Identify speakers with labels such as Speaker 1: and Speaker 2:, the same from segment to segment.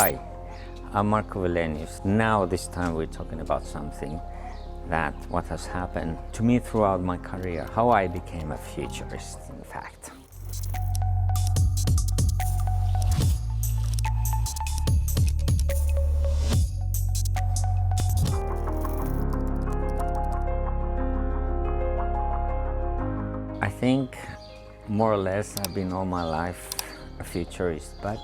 Speaker 1: Hi, I'm Markku Wilenius. Now this time we're talking about something what has happened to me throughout my career, how I became a futurist, in fact. I think more or less I've been all my life a futurist, but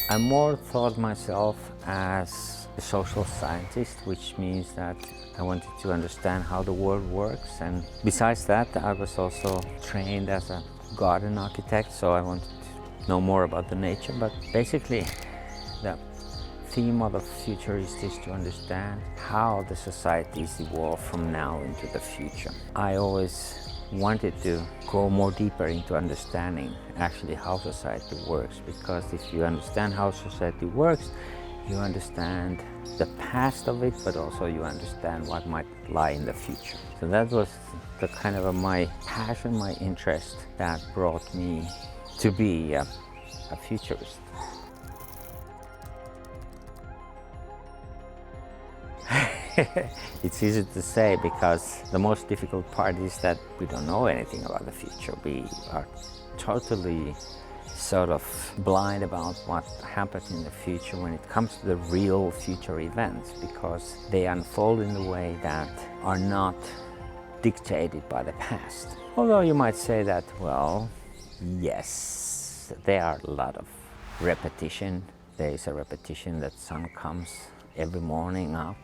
Speaker 1: I more thought myself as a social scientist, which means that I wanted to understand how the world works. And besides that, I was also trained as a garden architect, so I wanted to know more about the nature. But basically, the theme of the futurist is to understand how the societies evolve from now into the future. I always wanted to go more deeper into understanding actually how society works, because if you understand how society works, you understand the past of it, but also you understand what might lie in the future. So that was the kind of my passion, my interest that brought me to be a futurist. It's easy to say because the most difficult part is that we don't know anything about the future. We are totally sort of blind about what happens in the future when it comes to the real future events, because they unfold in the way that are not dictated by the past. Although you might say that, well, yes, there are a lot of repetition. There is a repetition that sun comes every morning up,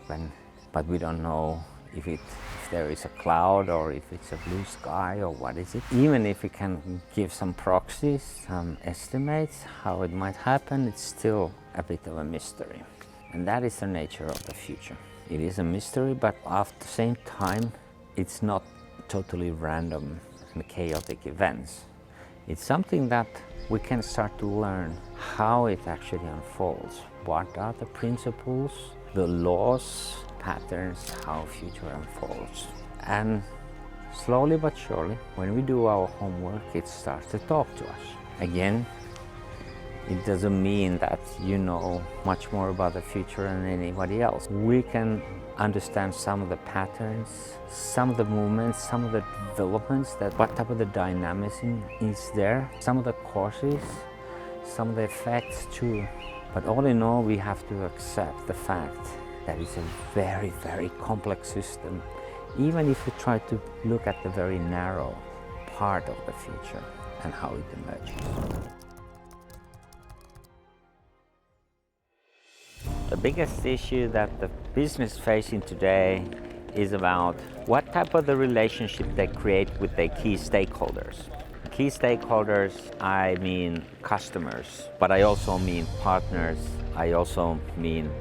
Speaker 1: but we don't know if there is a cloud or if it's a blue sky or what is it. Even if we can give some proxies, some estimates how it might happen, it's still a bit of a mystery. And that is the nature of the future. It is a mystery, but at the same time, it's not totally random and chaotic events. It's something that we can start to learn how it actually unfolds. What are the principles, the laws, patterns, how future unfolds. And slowly but surely, when we do our homework, it starts to talk to us. Again, it doesn't mean that you know much more about the future than anybody else. We can understand some of the patterns, some of the movements, some of the developments, what type of the dynamism is there, some of the causes, some of the effects too. But all in all, we have to accept the fact that it's a very, very complex system, even if we try to look at the very narrow part of the future and how it emerges. The biggest issue that the business facing today is about what type of the relationship they create with their key stakeholders. Key stakeholders, I mean customers, but I also mean partners, I also mean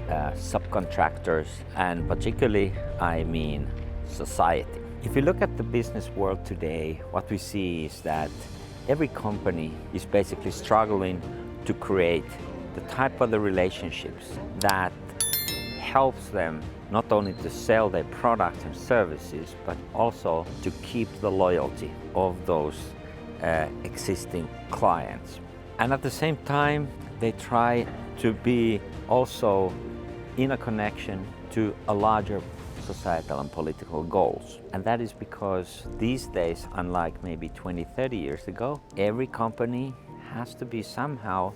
Speaker 1: subcontractors, and particularly I mean society. If you look at the business world today, what we see is that every company is basically struggling to create the type of the relationships that helps them not only to sell their products and services, but also to keep the loyalty of those existing clients. And at the same time, they try to be also in a connection to a larger societal and political goals. And that is because these days, unlike maybe 20, 30 years ago, every company has to be somehow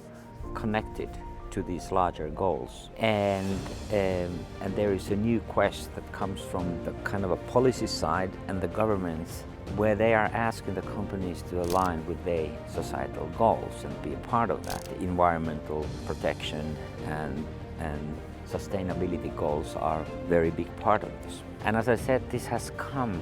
Speaker 1: connected to these larger goals. And there is a new quest that comes from the kind of a policy side and the governments, where they are asking the companies to align with their societal goals and be a part of that. The environmental protection and sustainability goals are a very big part of this. And as I said, this has come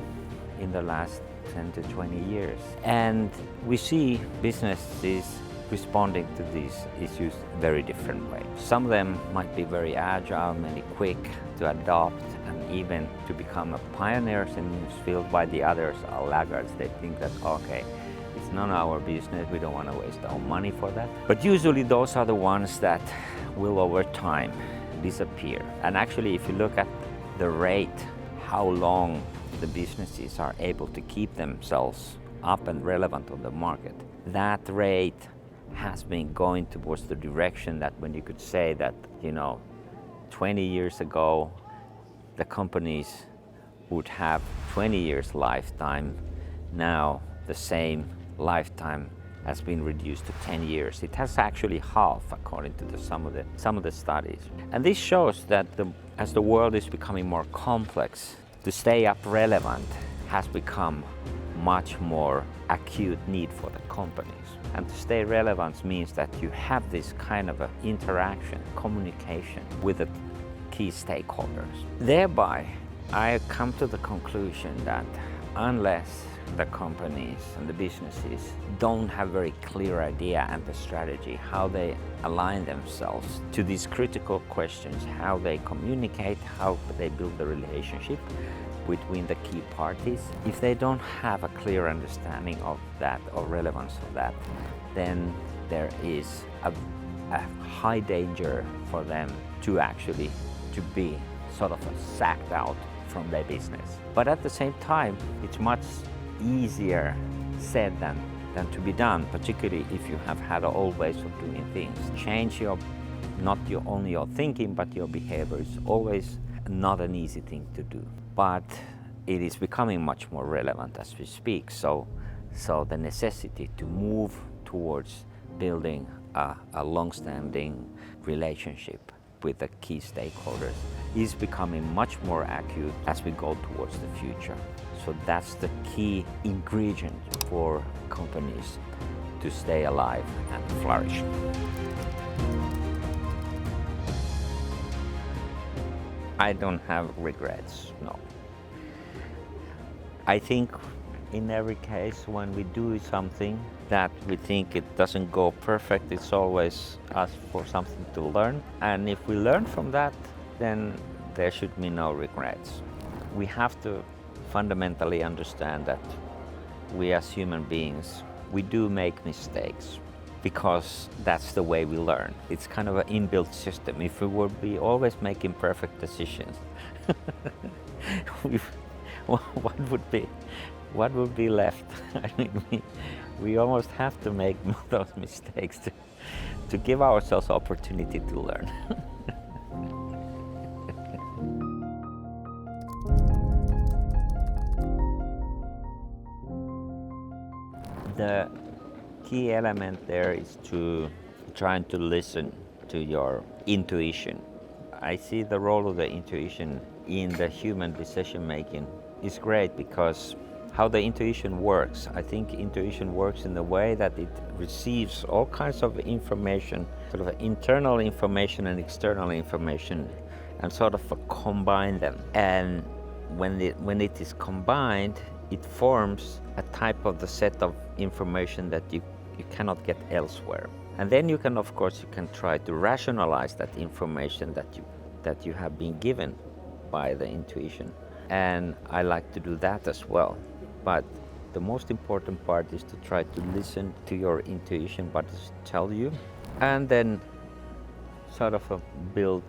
Speaker 1: in the last 10 to 20 years. And we see businesses responding to these issues very different way. Some of them might be very agile, maybe quick to adopt and even to become pioneers in this field, while the others are laggards. They think that, okay, it's none of our business, we don't want to waste our money for that. But usually those are the ones that will over time disappear. And actually, if you look at the rate, how long the businesses are able to keep themselves up and relevant on the market, that rate has been going towards the direction that when you could say that, 20 years ago, the companies would have 20 years lifetime. Now the same lifetime has been reduced to 10 years. It has actually half, according to some of the studies. And this shows that as the world is becoming more complex, to stay up relevant has become much more acute need for the companies. And to stay relevant means that you have this kind of interaction, communication with the key stakeholders. Thereby, I come to the conclusion that unless the companies and the businesses don't have very clear idea and the strategy, how they align themselves to these critical questions, how they communicate, how they build the relationship between the key parties. If they don't have a clear understanding of that or relevance of that, then there is a high danger for them to actually to be sort of sacked out from their business. But at the same time, it's much easier said than to be done, particularly if you have had old ways of doing things. Change not only your thinking, but your behavior is always not an easy thing to do. But it is becoming much more relevant as we speak. So the necessity to move towards building a long-standing relationship with the key stakeholders is becoming much more acute as we go towards the future. So that's the key ingredient for companies to stay alive and flourish. I don't have regrets, no. I think in every case when we do something that we think it doesn't go perfect, it's always us for something to learn. And if we learn from that, then there should be no regrets. We have to fundamentally understand that we as human beings, we do make mistakes because that's the way we learn. It's kind of an inbuilt system. If we would be always making perfect decisions, what would be left? I mean, we almost have to make those mistakes to give ourselves opportunity to learn. The key element there is to trying to listen to your intuition. I see the role of the intuition in the human decision making is great because how the intuition works. I think intuition works in the way that it receives all kinds of information, sort of internal information and external information, and sort of combine them. And when it is combined, it forms a type of the set of information that you cannot get elsewhere. And then you can, of course, you can try to rationalize that information that you have been given by the intuition. And I like to do that as well. But the most important part is to try to listen to your intuition, what it tells you, and then sort of build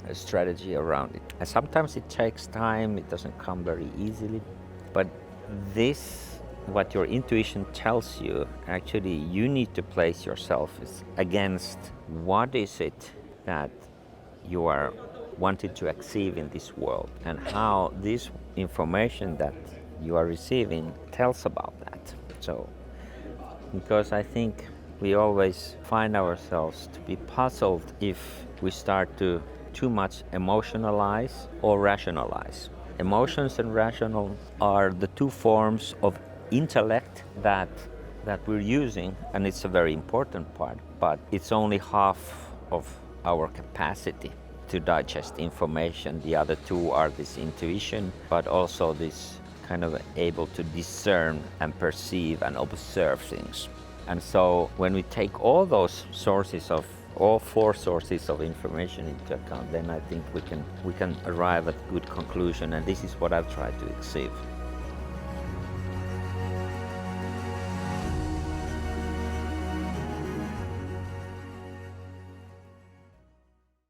Speaker 1: a strategy around it. And sometimes it takes time, it doesn't come very easily, but this, what your intuition tells you, actually you need to place yourself against what is it that you are wanting to achieve in this world, and how this information that you are receiving tells about that. So, because I think we always find ourselves to be puzzled if we start to too much emotionalize or rationalize. Emotions and rational are the two forms of intellect that we're using, and it's a very important part, but it's only half of our capacity to digest information. The other two are this intuition, but also this kind of able to discern and perceive and observe things. And so when we take all those sources of all four sources of information into account, then I think we can arrive at good conclusion, and this is what I've tried to achieve.